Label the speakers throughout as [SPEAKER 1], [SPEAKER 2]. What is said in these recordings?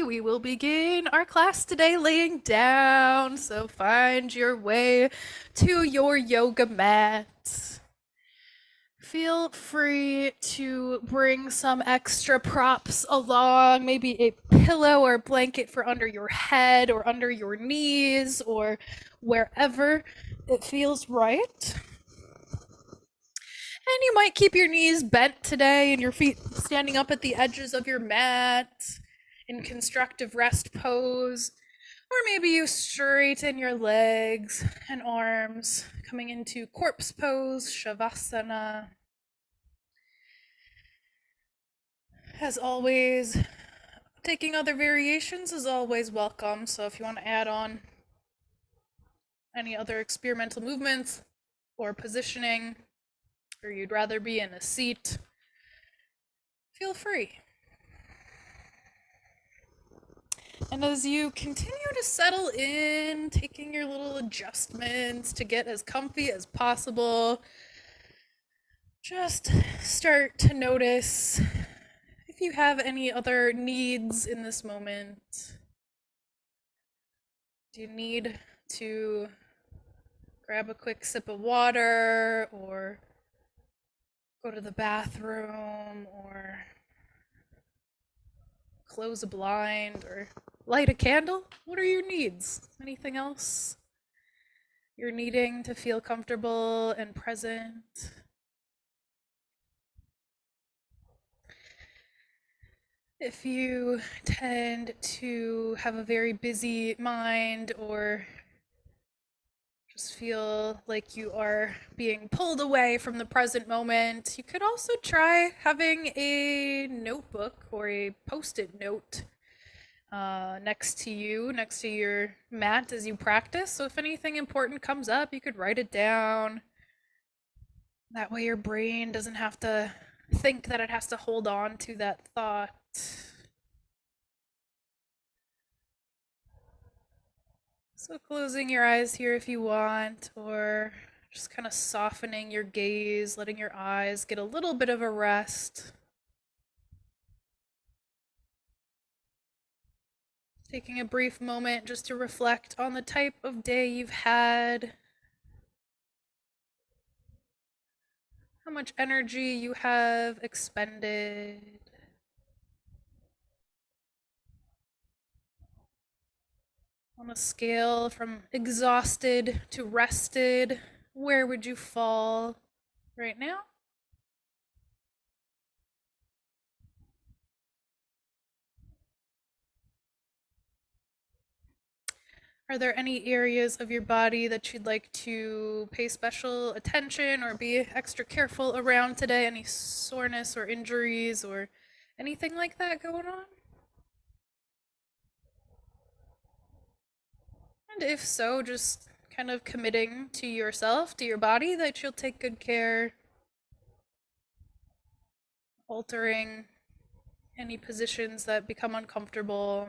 [SPEAKER 1] we will begin our class today laying down, so find your way to your yoga mat. Feel free to bring some extra props along, maybe a pillow or blanket for under your head or under your knees or wherever it feels right. And you might keep your knees bent today and your feet standing up at the edges of your mat in constructive rest pose. Or maybe you straighten your legs and arms, coming into corpse pose, shavasana. As always, taking other variations is always welcome, so if you want to add on any other experimental movements or positioning, or you'd rather be in a seat, feel free. And as you continue to settle in, taking your little adjustments to get as comfy as possible, just start to notice if you have any other needs in this moment. Do you need to grab a quick sip of water, or go to the bathroom, or close a blind, or light a candle? What are your needs? Anything else you're needing to feel comfortable and present? If you tend to have a very busy mind or just feel like you are being pulled away from the present moment, you could also try having a notebook or a post-it note next to you, next to your mat as you practice. So if anything important comes up, you could write it down. That way your brain doesn't have to think that it has to hold on to that thought. So closing your eyes here if you want, or just kind of softening your gaze, letting your eyes get a little bit of a rest. Taking a brief moment just to reflect on the type of day you've had, how much energy you have expended. On a scale from exhausted to rested, where would you fall right now? Are there any areas of your body that you'd like to pay special attention or be extra careful around today? Any soreness or injuries or anything like that going on? And if so, just kind of committing to yourself, to your body, that you'll take good care, altering any positions that become uncomfortable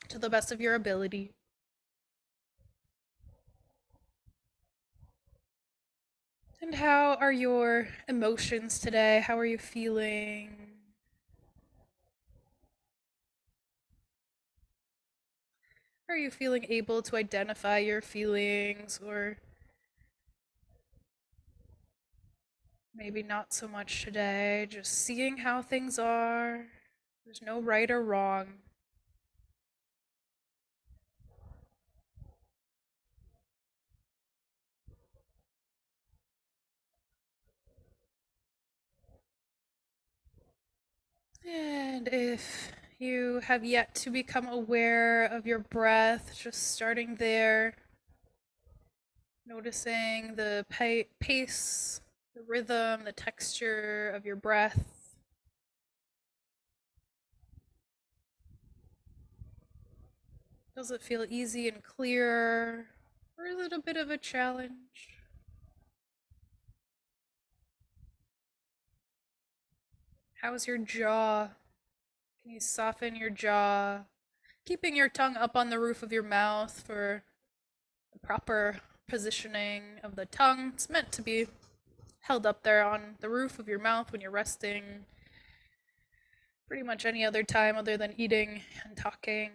[SPEAKER 1] to the best of your ability. And how are your emotions today? How are you feeling? Are you feeling able to identify your feelings, or maybe not so much today, just seeing how things are? There's no right or wrong. And if you have yet to become aware of your breath, just starting there, noticing the pace, the rhythm, the texture of your breath. Does it feel easy and clear, or is it a bit of a challenge? How's your jaw? Can you soften your jaw? Keeping your tongue up on the roof of your mouth for the proper positioning of the tongue. It's meant to be held up there on the roof of your mouth when you're resting. pretty much any other time other than eating and talking.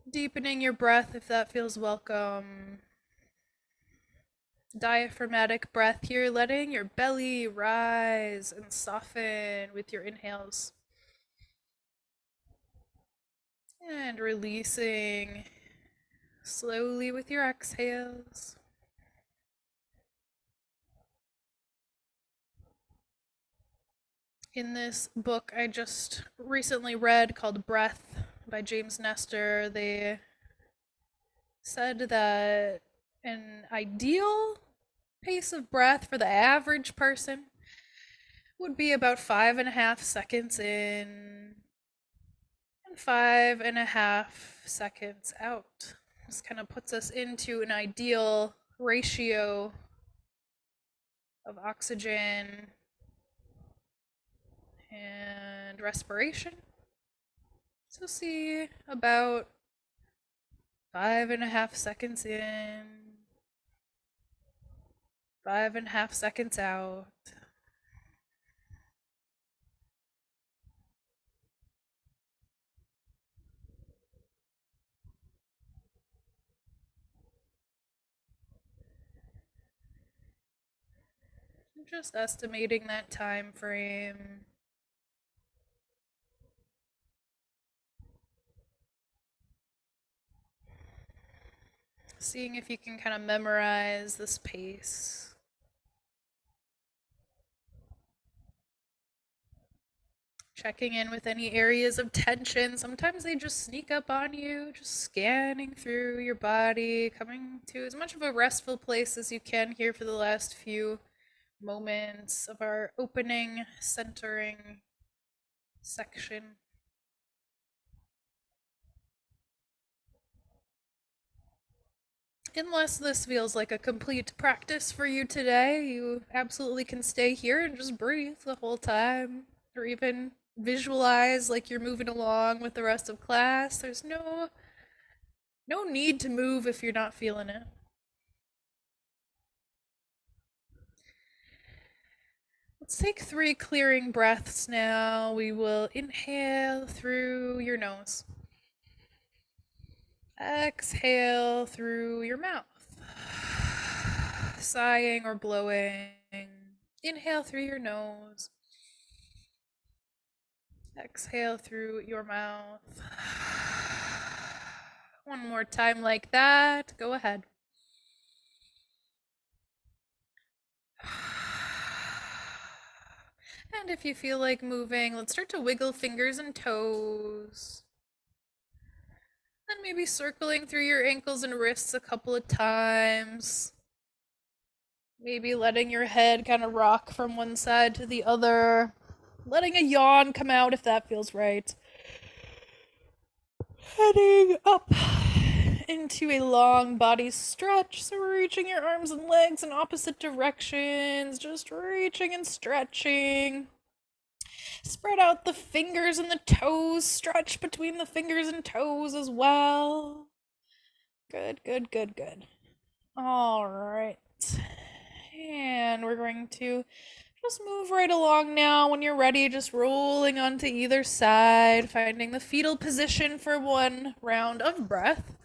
[SPEAKER 1] Deepening your breath if that feels welcome. Diaphragmatic breath here, letting your belly rise and soften with your inhales. And releasing slowly with your exhales. In this book I just recently read called Breath by James Nestor, they said that an ideal pace of breath for the average person would be about 5.5 seconds in and 5.5 seconds out. This kind of puts us into an ideal ratio of oxygen and respiration. So see about 5.5 seconds in, 5.5 seconds out. Just estimating that time frame. Seeing if you can kind of memorize this pace. Checking in with any areas of tension. Sometimes they just sneak up on you, just scanning through your body, coming to as much of a restful place as you can here for the last few moments of our opening, centering section. Unless this feels like a complete practice for you today, you absolutely can stay here and just breathe the whole time, or even visualize like you're moving along with the rest of class. There's no need to move if you're not feeling it. Let's take 3 clearing breaths now. We will inhale through your nose. Exhale through your mouth. Sighing or blowing. Inhale through your nose. Exhale through your mouth. One more time like that. Go ahead. And if you feel like moving, let's start to wiggle fingers and toes. And maybe circling through your ankles and wrists a couple of times. Maybe letting your head kind of rock from one side to the other. Letting a yawn come out if that feels right. Heading up into a long body stretch. So we're reaching your arms and legs in opposite directions. Just reaching and stretching. Spread out the fingers and the toes. Stretch between the fingers and toes as well. Good, good, good, good. All right. And we're going to just move right along now. When you're ready, just rolling onto either side, finding the fetal position for one round of breath.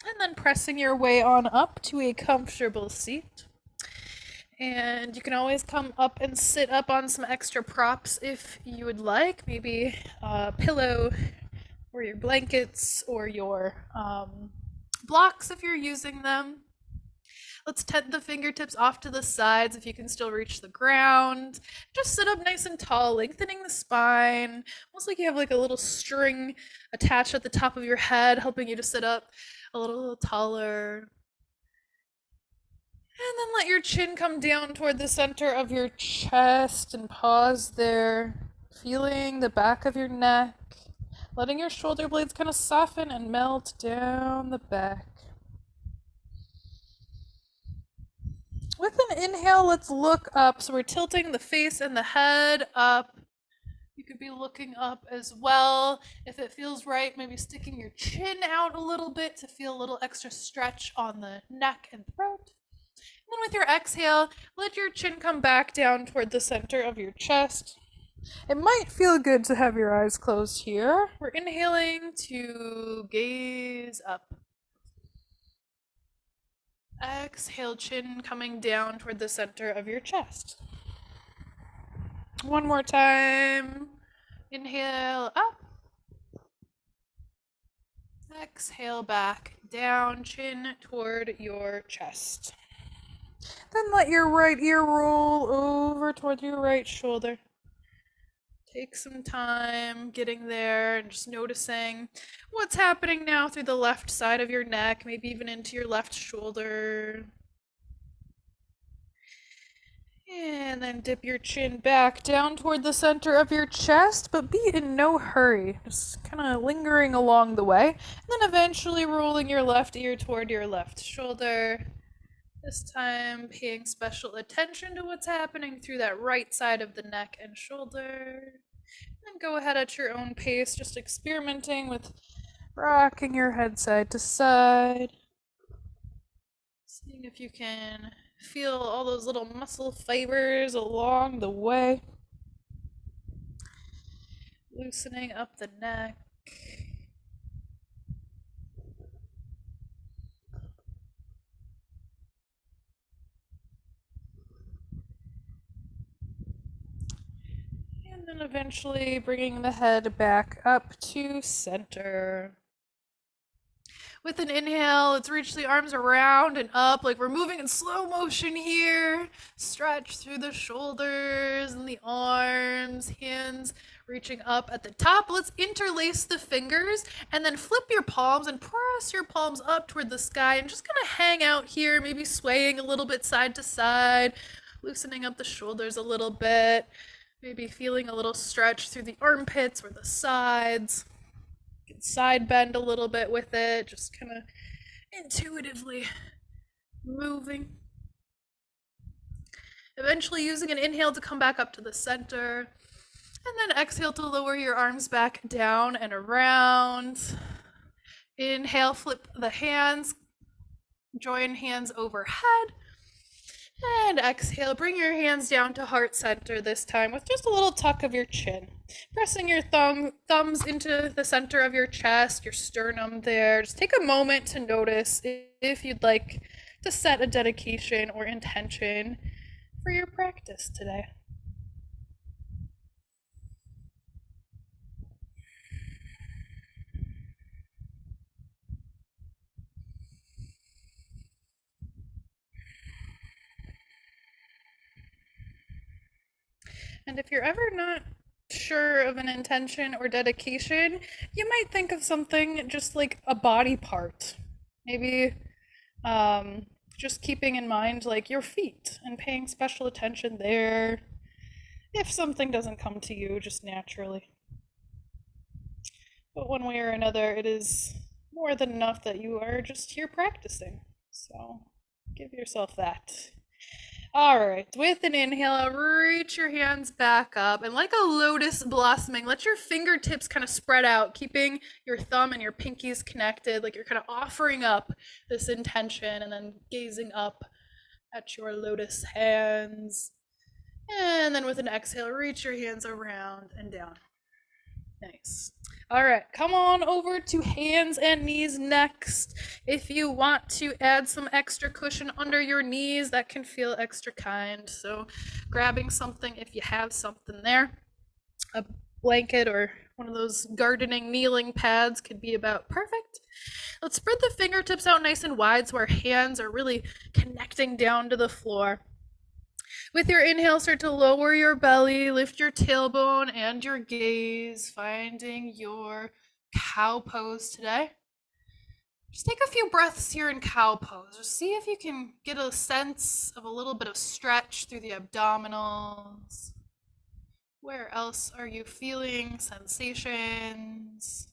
[SPEAKER 1] And then pressing your way on up to a comfortable seat. And you can always come up and sit up on some extra props if you would like. Maybe a pillow or your blankets or your blocks if you're using them. Let's tent the fingertips off to the sides if you can still reach the ground. Just sit up nice and tall, lengthening the spine. Almost like you have like a little string attached at the top of your head, helping you to sit up a little taller. And then let your chin come down toward the center of your chest and pause there, feeling the back of your neck, letting your shoulder blades kind of soften and melt down the back. With an inhale, let's look up. So we're tilting the face and the head up. You could be looking up as well. If it feels right, maybe sticking your chin out a little bit to feel a little extra stretch on the neck and throat. And then with your exhale, let your chin come back down toward the center of your chest. It might feel good to have your eyes closed here. We're inhaling to gaze up. Exhale, chin coming down toward the center of your chest. One more time. Inhale up. Exhale back down, chin toward your chest. Then let your right ear roll over toward your right shoulder. Take some time getting there and just noticing what's happening now through the left side of your neck, maybe even into your left shoulder. And then dip your chin back down toward the center of your chest, but be in no hurry. Just kind of lingering along the way. And then eventually rolling your left ear toward your left shoulder. This time paying special attention to what's happening through that right side of the neck and shoulder. And go ahead at your own pace, just experimenting with rocking your head side to side. Seeing if you can feel all those little muscle fibers along the way. Loosening up the neck. And then eventually bringing the head back up to center. With an inhale, let's reach the arms around and up, like we're moving in slow motion here. Stretch through the shoulders and the arms, hands reaching up at the top. Let's interlace the fingers and then flip your palms and press your palms up toward the sky and just kind of hang out here, maybe swaying a little bit side to side, loosening up the shoulders a little bit, maybe feeling a little stretch through the armpits or the sides. Side bend a little bit with it, just kind of intuitively moving. Eventually using an inhale to come back up to the center, and then exhale to lower your arms back down and around. Inhale, flip the hands, join hands overhead. And exhale, bring your hands down to heart center this time with just a little tuck of your chin. Pressing your thumbs into the center of your chest, your sternum there. Just take a moment to notice if you'd like to set a dedication or intention for your practice today. And if you're ever not sure of an intention or dedication, you might think of something just like a body part. Maybe just keeping in mind like your feet and paying special attention there if something doesn't come to you just naturally. But one way or another, it is more than enough that you are just here practicing. So give yourself that. All right, with an inhale, reach your hands back up and like a lotus blossoming, let your fingertips kind of spread out, keeping your thumb and your pinkies connected, like you're kind of offering up this intention and then gazing up at your lotus hands. And then with an exhale, reach your hands around and down. Nice. All right, come on over to hands and knees next. If you want to add some extra cushion under your knees, that can feel extra kind. So grabbing something if you have something there, a blanket or one of those gardening kneeling pads could be about perfect. Let's spread the fingertips out nice and wide so our hands are really connecting down to the floor. With your inhale, start to lower your belly, lift your tailbone and your gaze, finding your cow pose today. Just take a few breaths here in cow pose. Just see if you can get a sense of a little bit of stretch through the abdominals. Where else are you feeling sensations?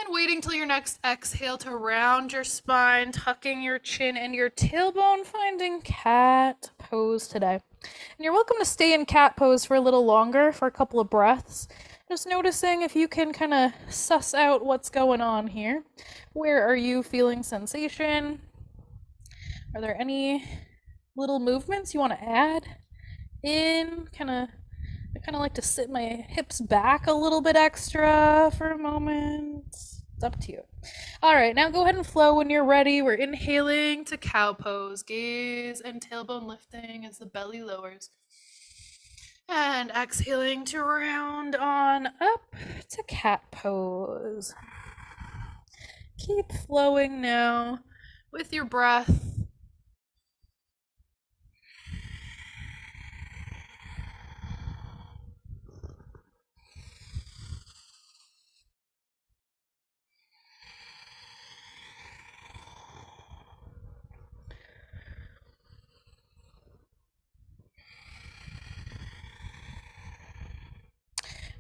[SPEAKER 1] And waiting till your next exhale to round your spine, tucking your chin and your tailbone, finding cat pose today. And you're welcome to stay in cat pose for a little longer, for a couple of breaths. Just noticing if you can kind of suss out what's going on here. Where are you feeling sensation? Are there any little movements you want to add in? I kind of like to sit my hips back a little bit extra for a moment. It's up to you. All right, now go ahead and flow when you're ready. We're inhaling to cow pose, gaze and tailbone lifting as the belly lowers. And exhaling to round on up to cat pose. Keep flowing now with your breath.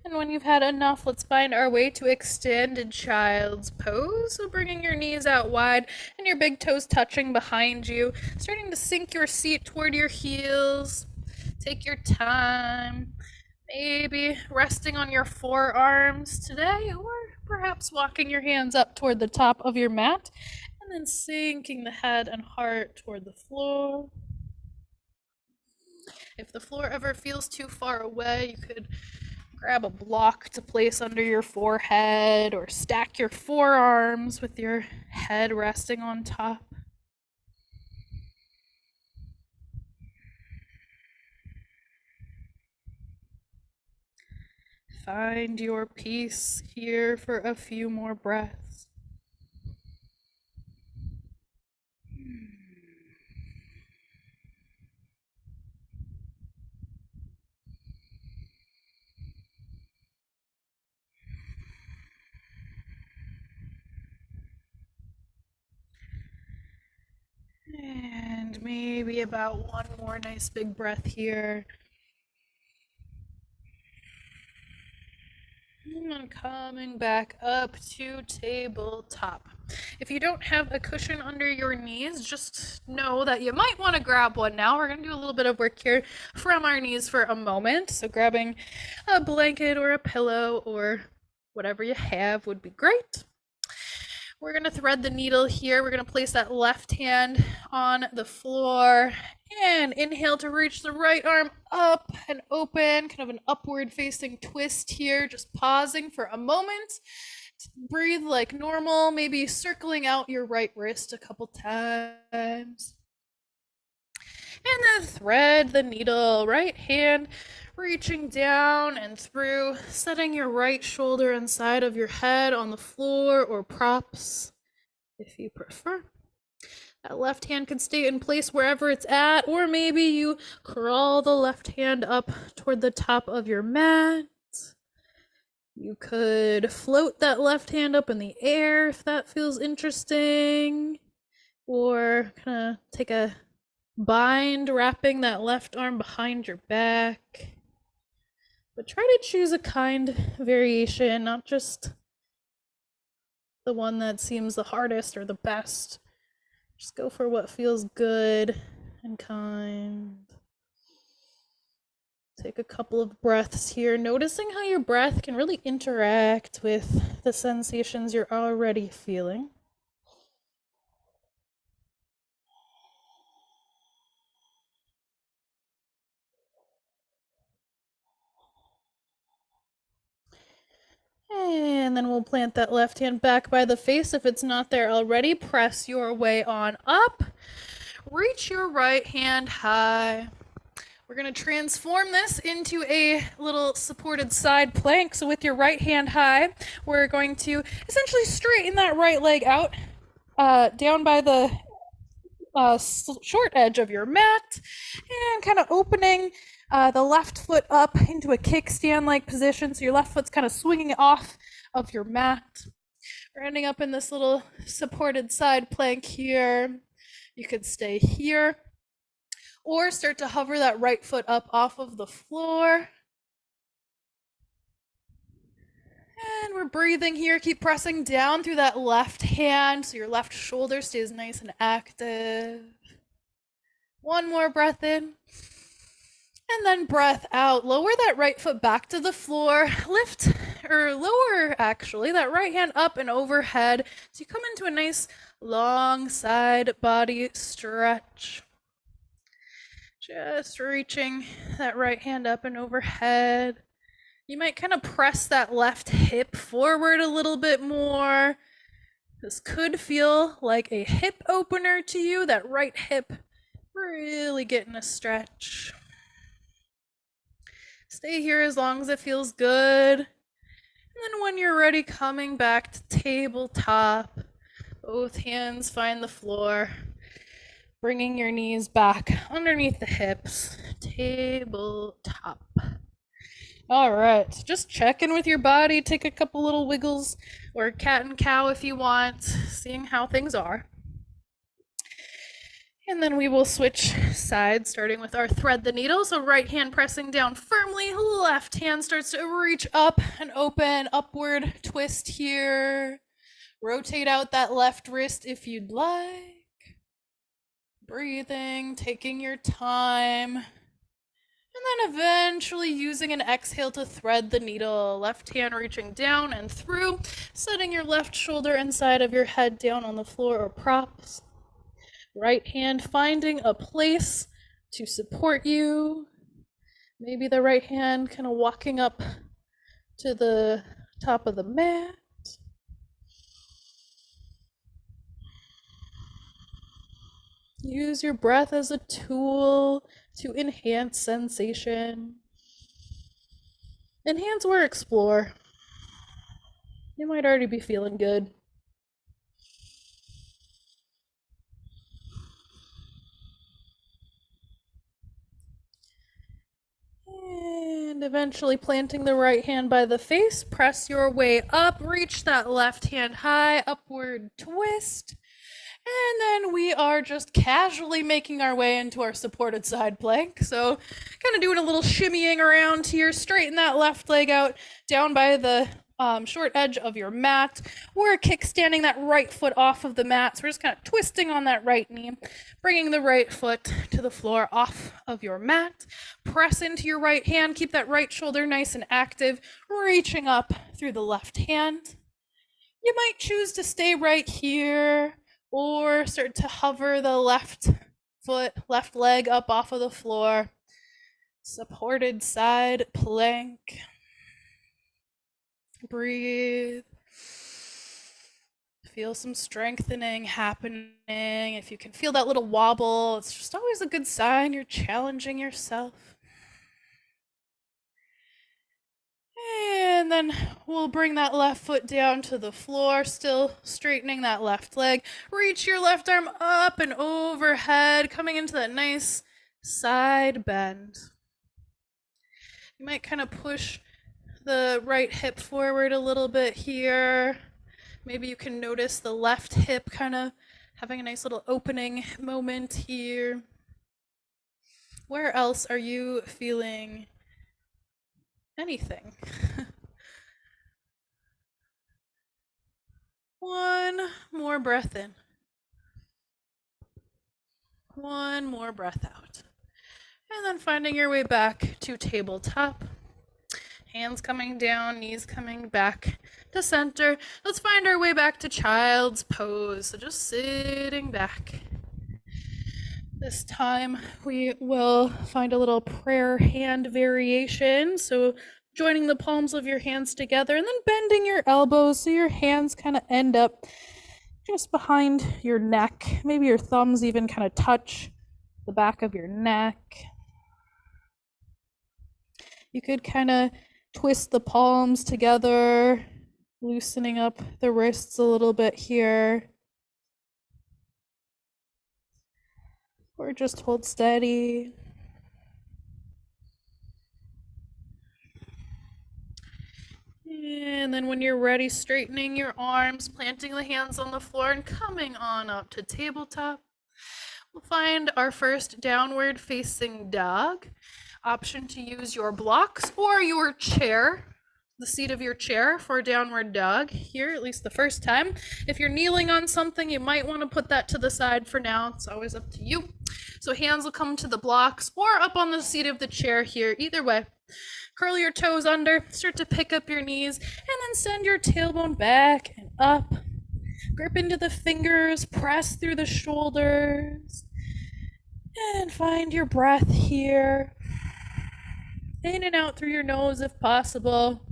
[SPEAKER 1] And when you've had enough, let's find our way to extended child's pose. So bringing your knees out wide and your big toes touching behind you. Starting to sink your seat toward your heels. Take your time. Maybe resting on your forearms today, or perhaps walking your hands up toward the top of your mat and then sinking the head and heart toward the floor. If the floor ever feels too far away, you could grab a block to place under your forehead or stack your forearms with your head resting on top. Find your peace here for a few more breaths. And maybe about one more nice big breath here. And then coming back up to tabletop. If you don't have a cushion under your knees, just know that you might want to grab one now. We're going to do a little bit of work here from our knees for a moment. So grabbing a blanket or a pillow or whatever you have would be great. We're going to thread the needle here. We're going to place that left hand on the floor and inhale to reach the right arm up and open, kind of an upward facing twist here, just pausing for a moment. Breathe like normal, maybe circling out your right wrist a couple times. And then thread the needle, right hand reaching down and through, setting your right shoulder inside of your head on the floor or props if you prefer. That left hand can stay in place wherever it's at, or maybe you crawl the left hand up toward the top of your mat. You could float that left hand up in the air if that feels interesting, or kind of take a bind, wrapping that left arm behind your back. But try to choose a kind variation, not just the one that seems the hardest or the best. Just go for what feels good and kind. Take a couple of breaths here, noticing how your breath can really interact with the sensations you're already feeling. And then we'll plant that left hand back by the face. If it's not there already, press your way on up. Reach your right hand high. We're going to transform this into a little supported side plank. So with your right hand high, we're going to essentially straighten that right leg out down by the short edge of your mat and kind of opening the left foot up into a kickstand-like position. So your left foot's kind of swinging off of your mat. We're ending up in this little supported side plank here. You could stay here or start to hover that right foot up off of the floor. And we're breathing here. Keep pressing down through that left hand so your left shoulder stays nice and active. One more breath in. And then breath out. Lower that right foot back to the floor. Lift, or lower actually, that right hand up and overhead. So you come into a nice long side body stretch. Just reaching that right hand up and overhead. You might kind of press that left hip forward a little bit more. This could feel like a hip opener to you, that right hip really getting a stretch. Stay here as long as it feels good. And then when you're ready, coming back to tabletop. Both hands find the floor. Bringing your knees back underneath the hips. Tabletop. All right, just check in with your body. Take a couple little wiggles or cat and cow if you want, seeing how things are. And then we will switch sides, starting with our thread the needle. So right hand pressing down firmly, left hand starts to reach up and open, upward twist here. Rotate out that left wrist if you'd like. Breathing, taking your time. And then eventually using an exhale to thread the needle. Left hand reaching down and through, setting your left shoulder inside of your head down on the floor or props. Right hand finding a place to support you. Maybe the right hand kind of walking up to the top of the mat. Use your breath as a tool to enhance sensation. Enhance or explore. You might already be feeling good. And eventually planting the right hand by the face, press your way up, reach that left hand high, upward twist. And then we are just casually making our way into our supported side plank. So kind of doing a little shimmying around here, straighten that left leg out down by the short edge of your mat. We're kickstanding that right foot off of the mat. So we're just kind of twisting on that right knee, bringing the right foot to the floor off of your mat. Press into your right hand, keep that right shoulder nice and active, reaching up through the left hand. You might choose to stay right here or start to hover the left foot, left leg up off of the floor. Supported side plank. Breathe. Feel some strengthening happening. If you can feel that little wobble, it's just always a good sign you're challenging yourself. And then we'll bring that left foot down to the floor, still straightening that left leg. Reach your left arm up and overhead, coming into that nice side bend. You might kind of push the right hip forward a little bit here. Maybe you can notice the left hip kind of having a nice little opening moment here. Where else are you feeling anything? One more breath in. One more breath out. And then finding your way back to tabletop. Hands coming down, knees coming back to center. Let's find our way back to child's pose. So just sitting back. This time we will find a little prayer hand variation. So joining the palms of your hands together and then bending your elbows so your hands kind of end up just behind your neck. Maybe your thumbs even kind of touch the back of your neck. You could kind of twist the palms together, loosening up the wrists a little bit here. Or just hold steady. And then when you're ready, straightening your arms, planting the hands on the floor, and coming on up to tabletop. We'll find our first downward facing dog. Option to use your blocks or your chair, the seat of your chair for downward dog here, at least the first time. If you're kneeling on something, you might want to put that to the side for now. It's always up to you. So hands will come to the blocks or up on the seat of the chair here, either way. Curl your toes under, start to pick up your knees, and then send your tailbone back and up. Grip into the fingers, press through the shoulders, and find your breath here. In and out through your nose if possible.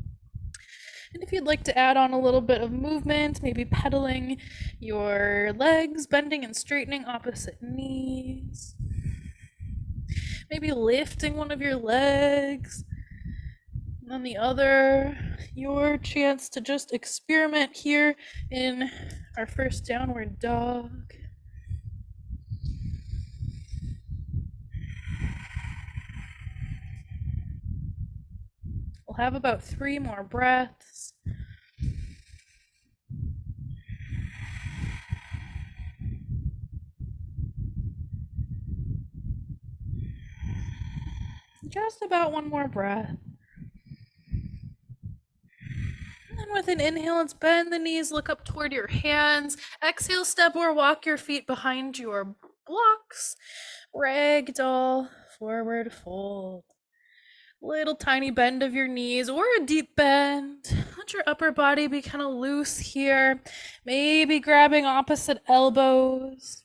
[SPEAKER 1] And if you'd like to add on a little bit of movement, maybe pedaling your legs, bending and straightening opposite knees. Maybe lifting one of your legs, and then the other. Your chance to just experiment here in our first downward dog. We'll have about 3 more breaths. Just about 1 more breath. And then with an inhale, let's bend the knees, look up toward your hands. Exhale, step or walk your feet behind your blocks. Ragdoll, forward fold. Little tiny bend of your knees or a deep bend. Let your upper body be kind of loose here. Maybe grabbing opposite elbows.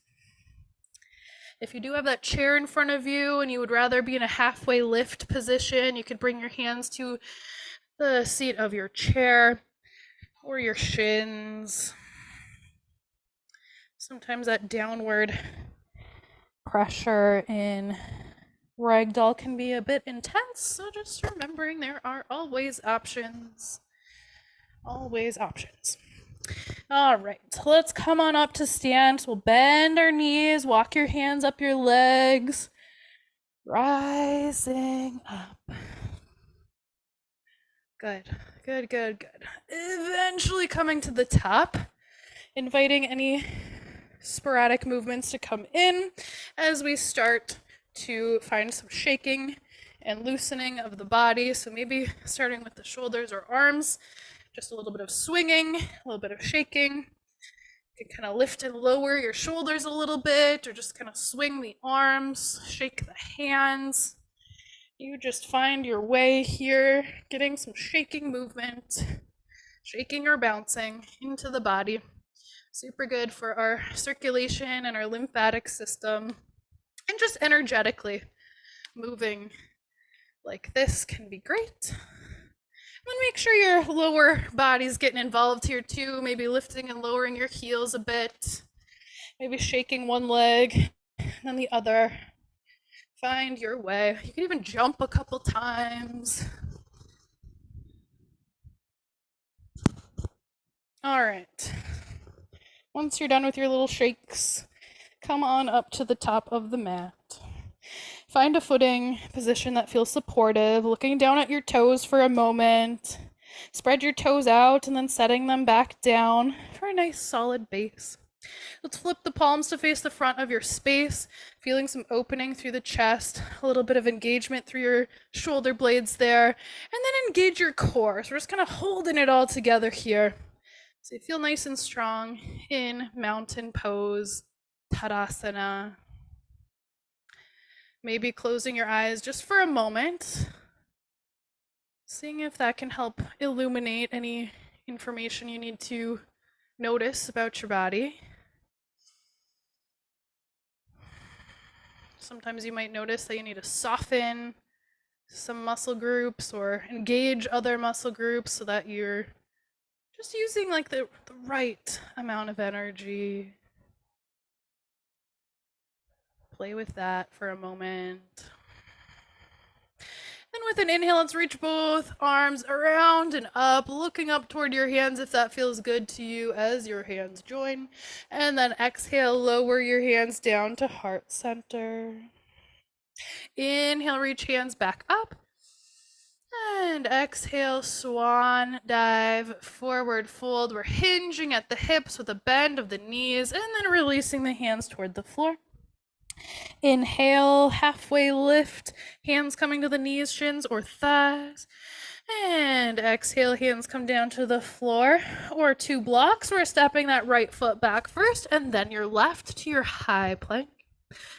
[SPEAKER 1] If you do have that chair in front of you and you would rather be in a halfway lift position, you could bring your hands to the seat of your chair or your shins. Sometimes that downward pressure in ragdoll can be a bit intense, so just remembering there are always options. Always options. All right, so let's come on up to stand. So we'll bend our knees, walk your hands up your legs, rising up. Good, good, good, good. Eventually coming to the top, inviting any sporadic movements to come in as we start to find some shaking and loosening of the body. So maybe starting with the shoulders or arms, just a little bit of swinging, a little bit of shaking. You can kind of lift and lower your shoulders a little bit, or just kind of swing the arms, shake the hands. You just find your way here, getting some shaking movement, shaking or bouncing into the body. Super good for our circulation and our lymphatic system, and just energetically moving like this can be great. And then make sure your lower body's getting involved here too, maybe lifting and lowering your heels a bit, maybe shaking one leg and then the other. Find your way. You can even jump a couple times. All right. Once you're done with your little shakes, come on up to the top of the mat. Find a footing position that feels supportive, looking down at your toes for a moment. Spread your toes out and then setting them back down for a nice solid base. Let's flip the palms to face the front of your space, feeling some opening through the chest, a little bit of engagement through your shoulder blades there, and then engage your core. So we're just kind of holding it all together here. So you feel nice and strong in mountain pose, Tadasana. Maybe closing your eyes just for a moment, seeing if that can help illuminate any information you need to notice about your body. Sometimes you might notice that you need to soften some muscle groups or engage other muscle groups so that you're just using like the right amount of energy. Play with that for a moment. Then with an inhale, let's reach both arms around and up, looking up toward your hands if that feels good to you as your hands join. And then exhale, lower your hands down to heart center. Inhale, reach hands back up. And exhale, swan dive, forward fold. We're hinging at the hips with a bend of the knees and then releasing the hands toward the floor. Inhale, halfway lift, hands coming to the knees, shins, or thighs. And exhale, hands come down to the floor or 2 blocks. We're stepping that right foot back first and then your left to your high plank.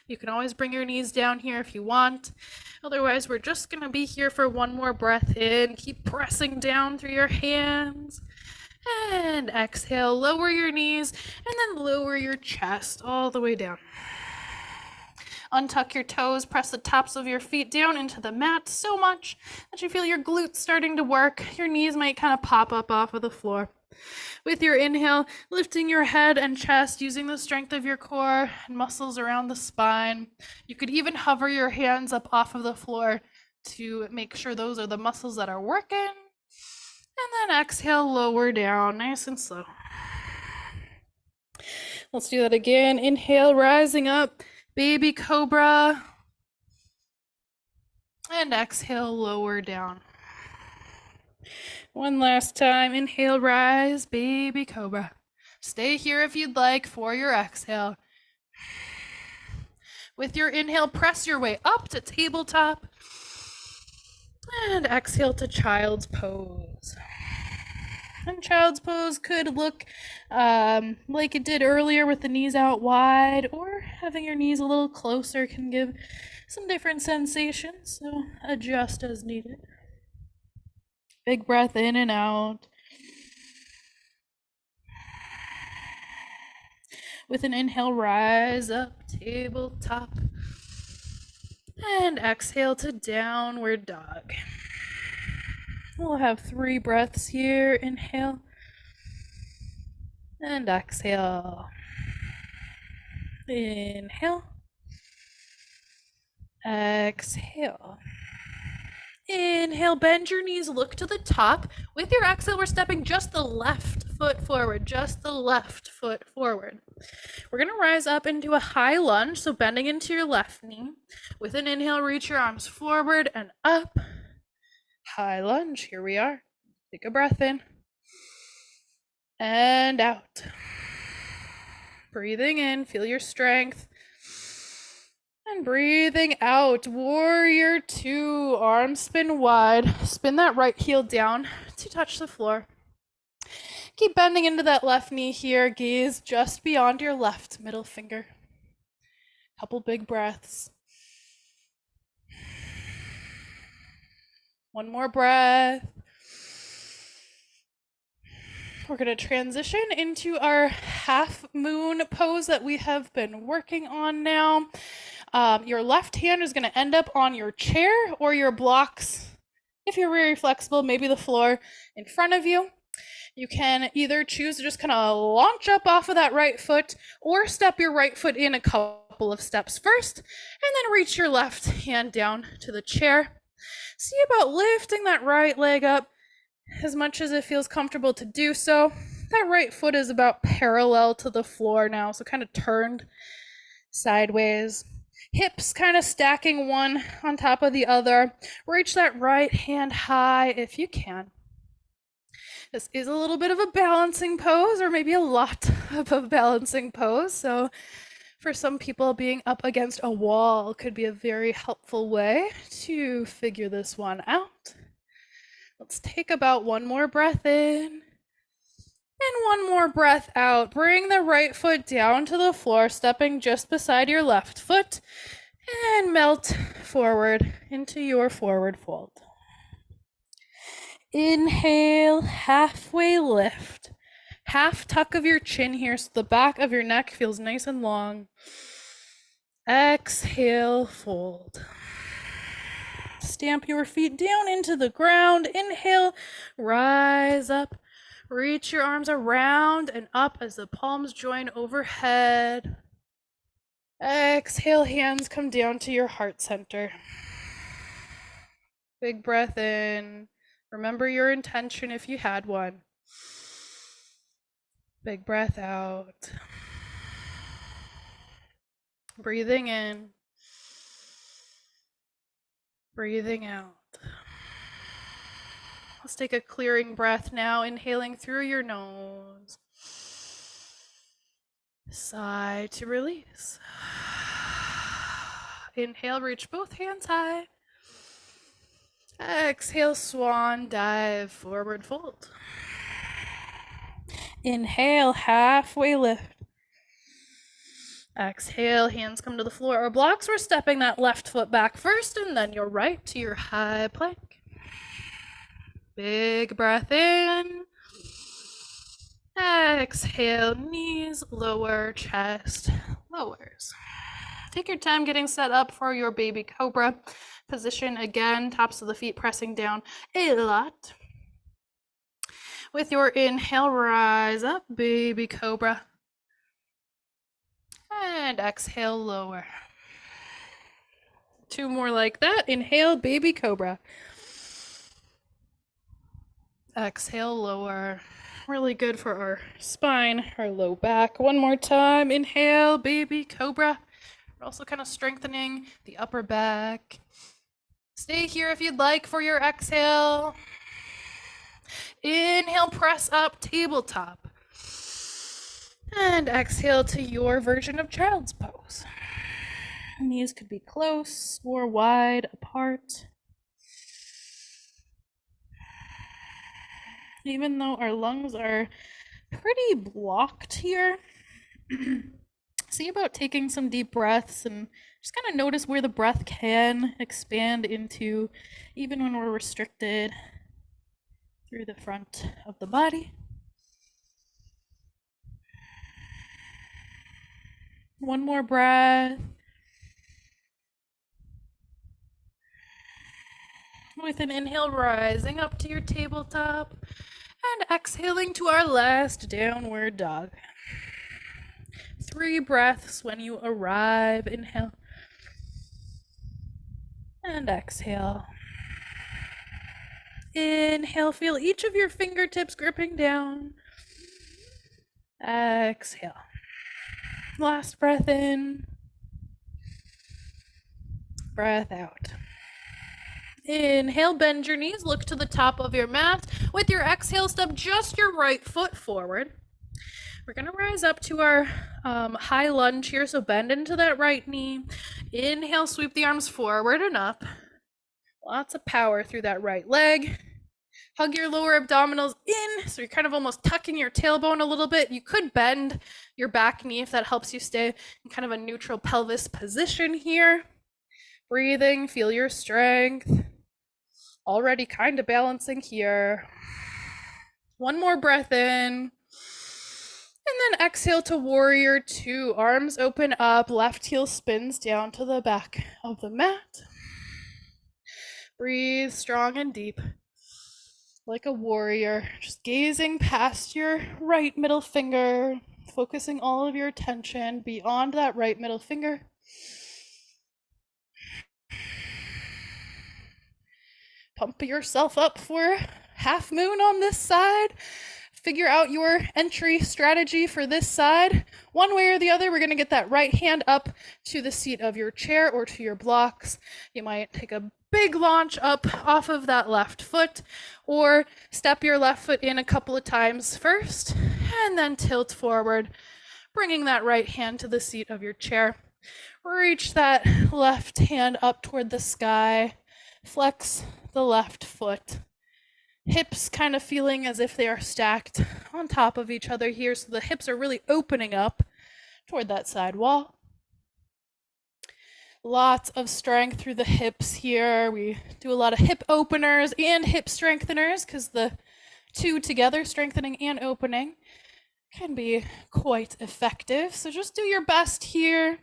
[SPEAKER 1] You can always bring your knees down here if you want. Otherwise, we're just gonna be here for one more breath in. Keep pressing down through your hands. And exhale, lower your knees, and then lower your chest all the way down. Untuck your toes, press the tops of your feet down into the mat so much that you feel your glutes starting to work. Your knees might kind of pop up off of the floor. With your inhale, lifting your head and chest using the strength of your core and muscles around the spine. You could even hover your hands up off of the floor to make sure those are the muscles that are working. And then exhale, lower down, nice and slow. Let's do that again. Inhale, rising up, baby cobra. And exhale, lower down. One last time. Inhale, rise, baby cobra. Stay here if you'd like for your exhale. With your inhale, press your way up to tabletop. And exhale to child's pose. And child's pose could look like it did earlier with the knees out wide, or having your knees a little closer can give some different sensations, so adjust as needed. Big breath in and out. With an inhale, rise up, tabletop. And exhale to downward dog. We'll have 3 breaths here. Inhale. And exhale. Inhale. Exhale. Inhale, bend your knees, look to the top. With your exhale, we're stepping just the left foot forward, just the left foot forward. We're gonna rise up into a high lunge, so bending into your left knee. With an inhale, reach your arms forward and up. High lunge, here we are. Take a breath in. And out. Breathing in, feel your strength. And breathing out, warrior 2, arms spin wide. Spin that right heel down to touch the floor. Keep bending into that left knee here, gaze just beyond your left middle finger. Couple big breaths. One more breath. We're going to transition into our half moon pose that we have been working on now. Your left hand is going to end up on your chair or your blocks. If you're very flexible, maybe the floor in front of you. You can either choose to just kind of launch up off of that right foot or step your right foot in a couple of steps first and then reach your left hand down to the chair. See about lifting that right leg up as much as it feels comfortable to do so. That right foot is about parallel to the floor now, so kind of turned sideways. Hips kind of stacking one on top of the other. Reach that right hand high if you can. This is a little bit of a balancing pose, or maybe a lot of a balancing pose. So for some people, being up against a wall could be a very helpful way to figure this one out. Let's take about one more breath in and one more breath out. Bring the right foot down to the floor, stepping just beside your left foot, and melt forward into your forward fold. Inhale, halfway lift. Half tuck of your chin here so the back of your neck feels nice and long. Exhale, fold. Stamp your feet down into the ground. Inhale, rise up. Reach your arms around and up as the palms join overhead. Exhale, hands come down to your heart center. Big breath in. Remember your intention if you had one. Big breath out. Breathing in. Breathing out. Let's take a clearing breath now, inhaling through your nose. Sigh to release. Inhale, reach both hands high. Exhale, swan dive, forward fold. Inhale, halfway lift. Exhale, hands come to the floor or blocks. We're stepping that left foot back first and then your right to your high plank. Big breath in. Exhale, knees lower, chest lowers. Take your time getting set up for your baby cobra position. Again, tops of the feet pressing down a lot. With your inhale, rise up, baby cobra. And exhale, lower. 2 more like that. Inhale, baby cobra. Exhale, lower. Really good for our spine, our low back. 1 more time. Inhale, baby cobra. We're also kind of strengthening the upper back. Stay here if you'd like for your exhale. Inhale, press up, tabletop. And exhale to your version of child's pose. Knees could be close or wide apart. Even though our lungs are pretty blocked here, see about taking some deep breaths and just kind of notice where the breath can expand into, even when we're restricted through the front of the body. 1 more breath. With an inhale, rising up to your tabletop and exhaling to our last downward dog. 3 breaths when you arrive. Inhale and exhale. Inhale, feel each of your fingertips gripping down. Exhale. Last breath in. Breath out. Inhale, bend your knees, look to the top of your mat. With your exhale, step just your right foot forward. We're going to rise up to our high lunge here, so bend into that right knee. Inhale, sweep the arms forward and up. Lots of power through that right leg. Hug your lower abdominals in, so you're kind of almost tucking your tailbone a little bit. You could bend your back knee if that helps you stay in kind of a neutral pelvis position here. Breathing, feel your strength. Already kind of balancing here. 1 more breath in. And then exhale to warrior 2. Arms open up, left heel spins down to the back of the mat. Breathe strong and deep. Like a warrior, just gazing past your right middle finger, focusing all of your attention beyond that right middle finger. Pump yourself up for half moon on this side. Figure out your entry strategy for this side. One way or the other, we're going to get that right hand up to the seat of your chair or to your blocks. You might take a big launch up off of that left foot, or step your left foot in a couple of times first, and then tilt forward, bringing that right hand to the seat of your chair. Reach that left hand up toward the sky. Flex the left foot. Hips kind of feeling as if they are stacked on top of each other here, so the hips are really opening up toward that side wall. Lots of strength through the hips here. We do a lot of hip openers and hip strengtheners because the 2 together, strengthening and opening, can be quite effective. So just do your best here.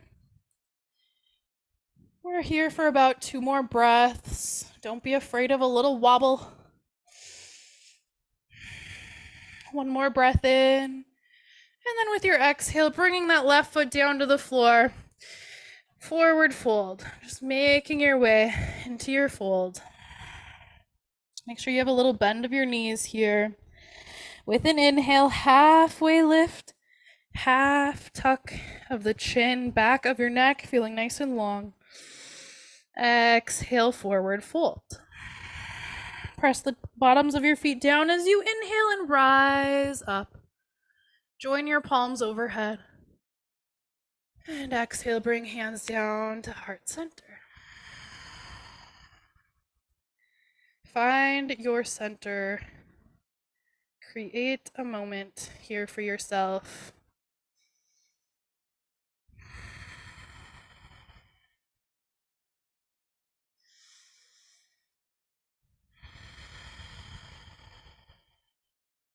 [SPEAKER 1] We're here for about 2 more breaths. Don't be afraid of a little wobble. 1 more breath in. And then with your exhale, bringing that left foot down to the floor. Forward fold. Just making your way into your fold. Make sure you have a little bend of your knees here. With an inhale, halfway lift. Half tuck of the chin, back of your neck, feeling nice and long. Exhale, forward fold. Press the bottoms of your feet down as you inhale and rise up. Join your palms overhead. And exhale, bring hands down to heart center. Find your center. Create a moment here for yourself.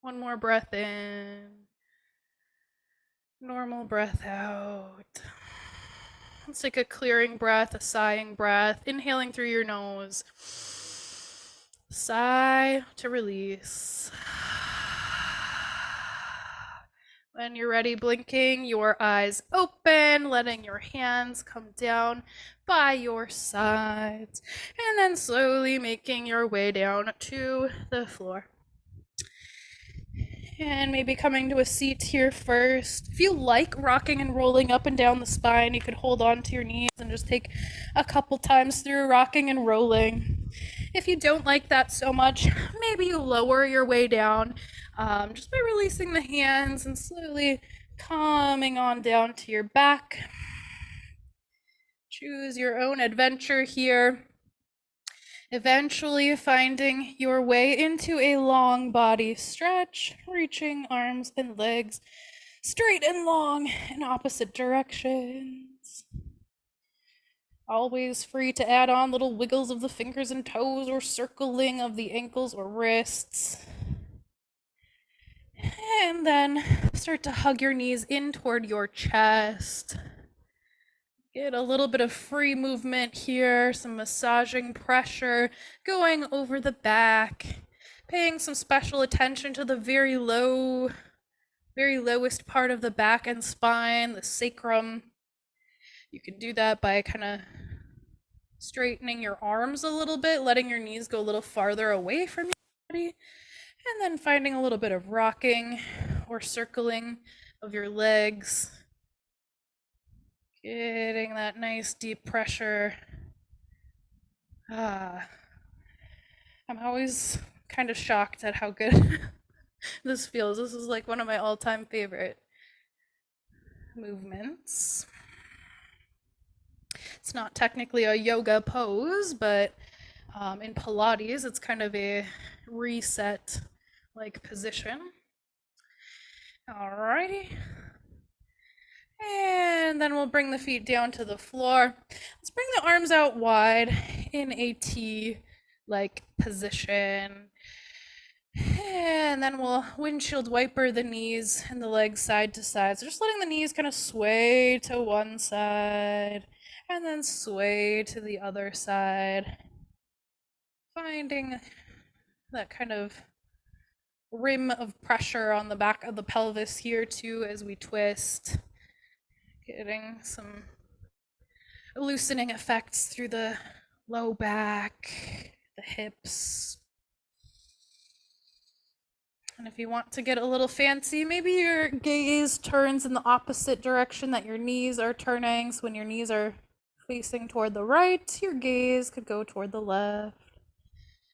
[SPEAKER 1] One more breath in. Normal breath out. Let's take a clearing breath, a sighing breath, inhaling through your nose. Sigh to release. When you're ready, blinking your eyes open, letting your hands come down by your sides, and then slowly making your way down to the floor. And maybe coming to a seat here first. If you like rocking and rolling up and down the spine, you could hold on to your knees and just take a couple times through rocking and rolling. If you don't like that so much, maybe you lower your way down just by releasing the hands and slowly coming on down to your back. Choose your own adventure here. Eventually finding your way into a long body stretch, reaching arms and legs straight and long in opposite directions. Always free to add on little wiggles of the fingers and toes or circling of the ankles or wrists. And then start to hug your knees in toward your chest. Get a little bit of free movement here, some massaging pressure going over the back, paying some special attention to the very lowest part of the back and spine, the sacrum. You can do that by kind of straightening your arms a little bit, letting your knees go a little farther away from your body, and then finding a little bit of rocking or circling of your legs. Getting that nice deep pressure. I'm always kind of shocked at how good this feels. This is like one of my all-time favorite movements. It's not technically a yoga pose, but in Pilates, it's kind of a reset like position. Alrighty. And then we'll bring the feet down to the floor. Let's bring the arms out wide in a T-like position. And then we'll windshield wiper the knees and the legs side to side. So just letting the knees kind of sway to one side and then sway to the other side. Finding that kind of rim of pressure on the back of the pelvis here too as we twist. Getting some loosening effects through the low back, the hips. And if you want to get a little fancy, maybe your gaze turns in the opposite direction that your knees are turning. So when your knees are facing toward the right, your gaze could go toward the left.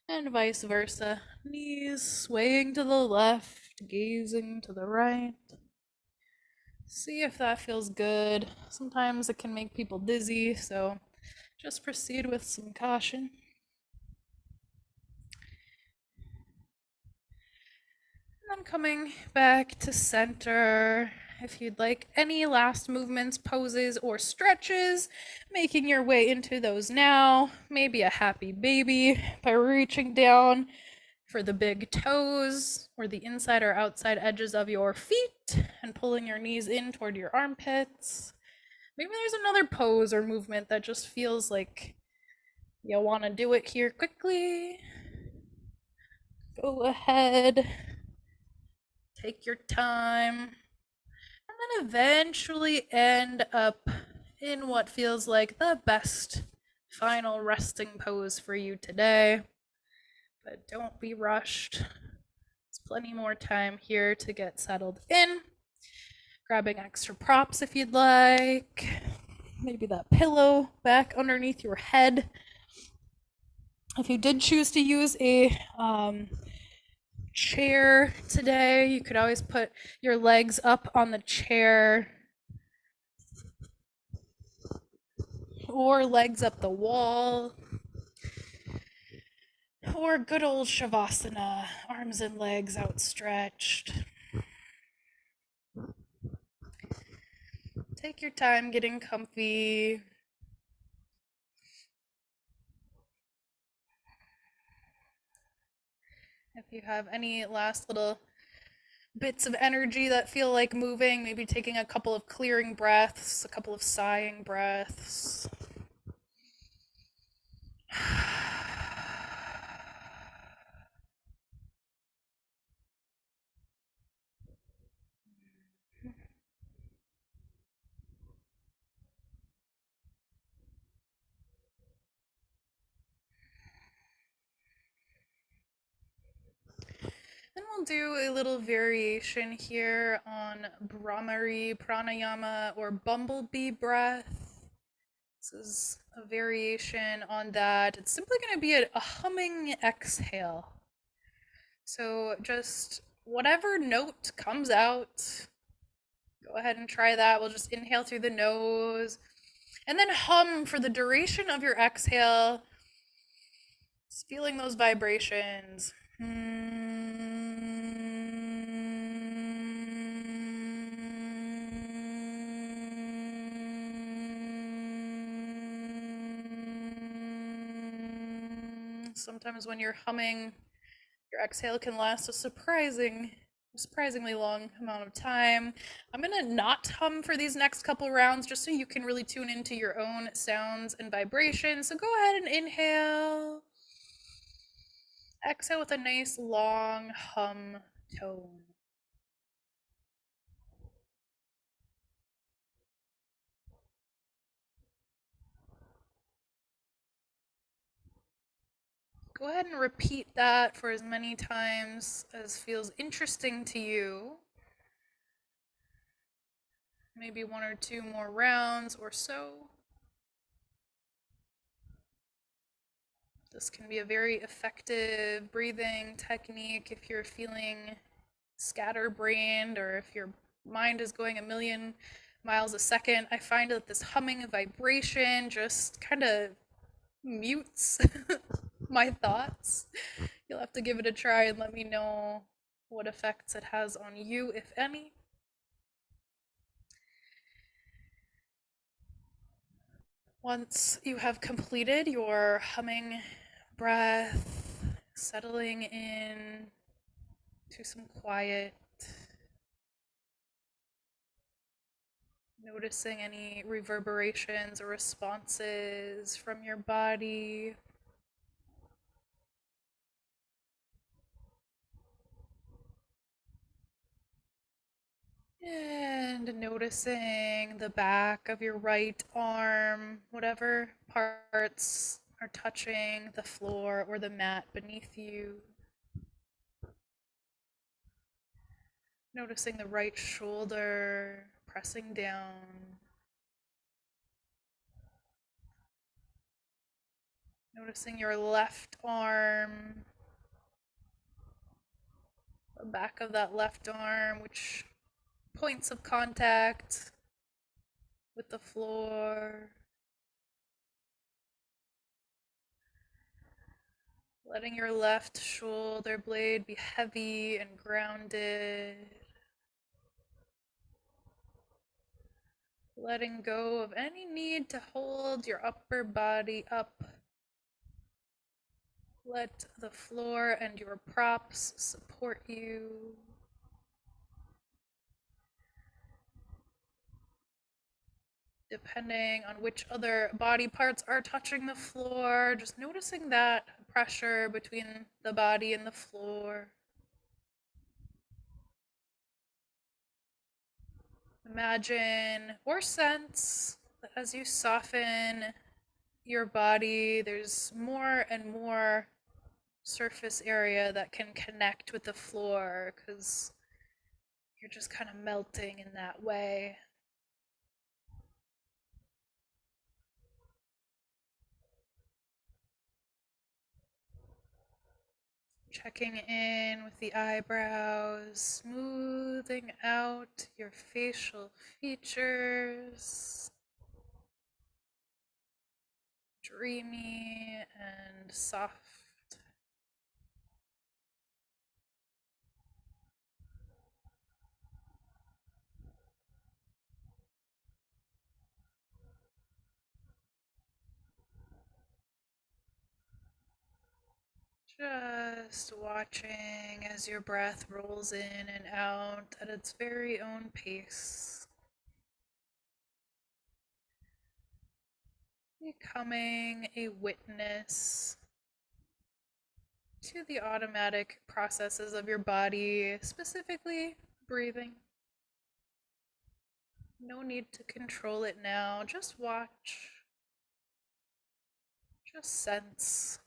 [SPEAKER 1] And vice versa. Knees swaying to the left, gazing to the right. See if that feels good. Sometimes it can make people dizzy, so just proceed with some caution. And then coming back to center. If you'd like any last movements, poses, or stretches, making your way into those now. Maybe a happy baby by reaching down for the big toes or the inside or outside edges of your feet and pulling your knees in toward your armpits. Maybe there's another pose or movement that just feels like you want to do it here quickly. Go ahead, take your time, and then eventually end up in what feels like the best final resting pose for you today. But don't be rushed. There's plenty more time here to get settled in. Grabbing extra props if you'd like. Maybe that pillow back underneath your head. If you did choose to use a chair today, you could always put your legs up on the chair or legs up the wall. Or good old Shavasana, arms and legs outstretched. Take your time getting comfy. If you have any last little bits of energy that feel like moving, maybe taking a couple of clearing breaths, a couple of sighing breaths. Then we'll do a little variation here on Brahmari Pranayama or bumblebee breath. This is a variation on that. It's simply going to be a humming exhale. So just whatever note comes out, go ahead and try that. We'll just inhale through the nose and then hum for the duration of your exhale. Just feeling those vibrations. Sometimes when you're humming, your exhale can last a surprisingly long amount of time. I'm gonna not hum for these next couple rounds just so you can really tune into your own sounds and vibrations. So go ahead and inhale. Exhale with a nice long hum tone. Go ahead and repeat that for as many times as feels interesting to you. Maybe one or two more rounds or so. This can be a very effective breathing technique if you're feeling scatterbrained or if your mind is going a million miles a second. I find that this humming vibration just kind of mutes my thoughts. You'll have to give it a try and let me know what effects it has on you, if any. Once you have completed your humming breath, settling in to some quiet, noticing any reverberations or responses from your body. And noticing the back of your right arm, whatever parts are touching the floor or the mat beneath you. Noticing the right shoulder pressing down. Noticing your left arm, the back of that left arm, which points of contact with the floor. Letting your left shoulder blade be heavy and grounded. Letting go of any need to hold your upper body up. Let the floor and your props support you. Depending on which other body parts are touching the floor, just noticing that pressure between the body and the floor. Imagine or sense that as you soften your body, there's more and more surface area that can connect with the floor because you're just kind of melting in that way. Checking in with the eyebrows, smoothing out your facial features. Dreamy and soft. Just watching as your breath rolls in and out at its very own pace. Becoming a witness to the automatic processes of your body, specifically breathing. No need to control it now. Just watch. Just sense.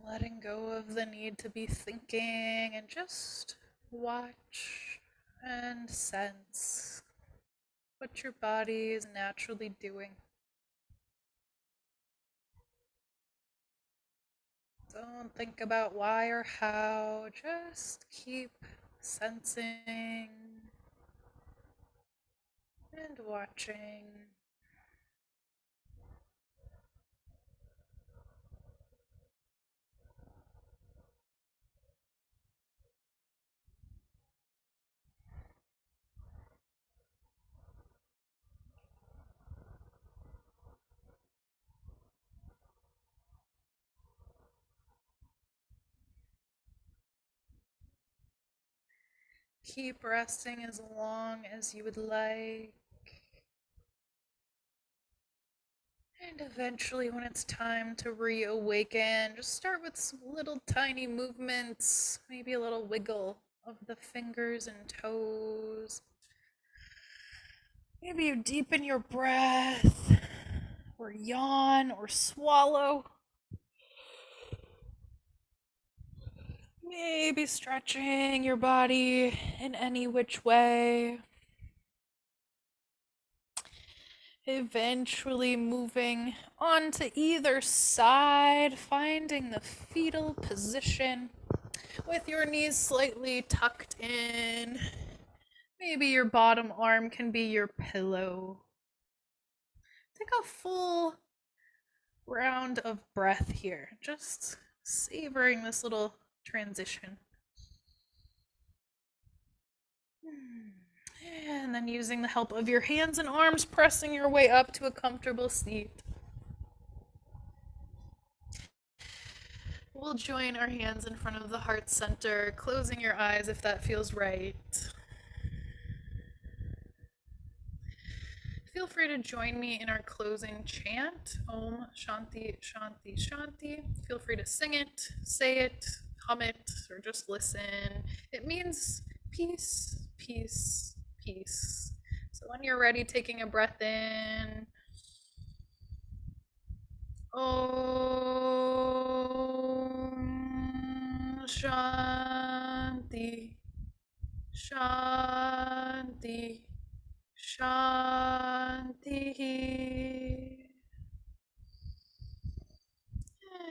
[SPEAKER 1] Letting go of the need to be thinking and just watch and sense what your body is naturally doing. Don't think about why or how, just keep sensing and watching. Keep resting as long as you would like. And eventually, when it's time to reawaken, just start with some little tiny movements, maybe a little wiggle of the fingers and toes. Maybe you deepen your breath, or yawn, or swallow. Maybe stretching your body in any which way. Eventually moving onto either side, finding the fetal position with your knees slightly tucked in. Maybe your bottom arm can be your pillow. Take a full round of breath here, just savoring this little transition. And then using the help of your hands and arms, pressing your way up to a comfortable seat. We'll join our hands in front of the heart center, closing your eyes if that feels right. Feel free to join me in our closing chant, Om Shanti Shanti Shanti. Feel free to sing it, say it, hum it, or just listen. It means peace, peace, peace. So when you're ready, taking a breath in. Om Shanti Shanti Shanti.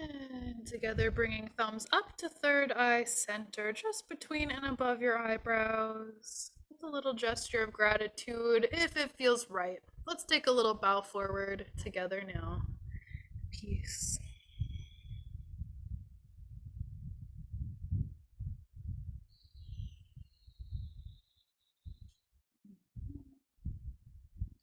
[SPEAKER 1] And together, bringing thumbs up to third eye center, just between and above your eyebrows. With a little gesture of gratitude, if it feels right. Let's take a little bow forward together now. Peace.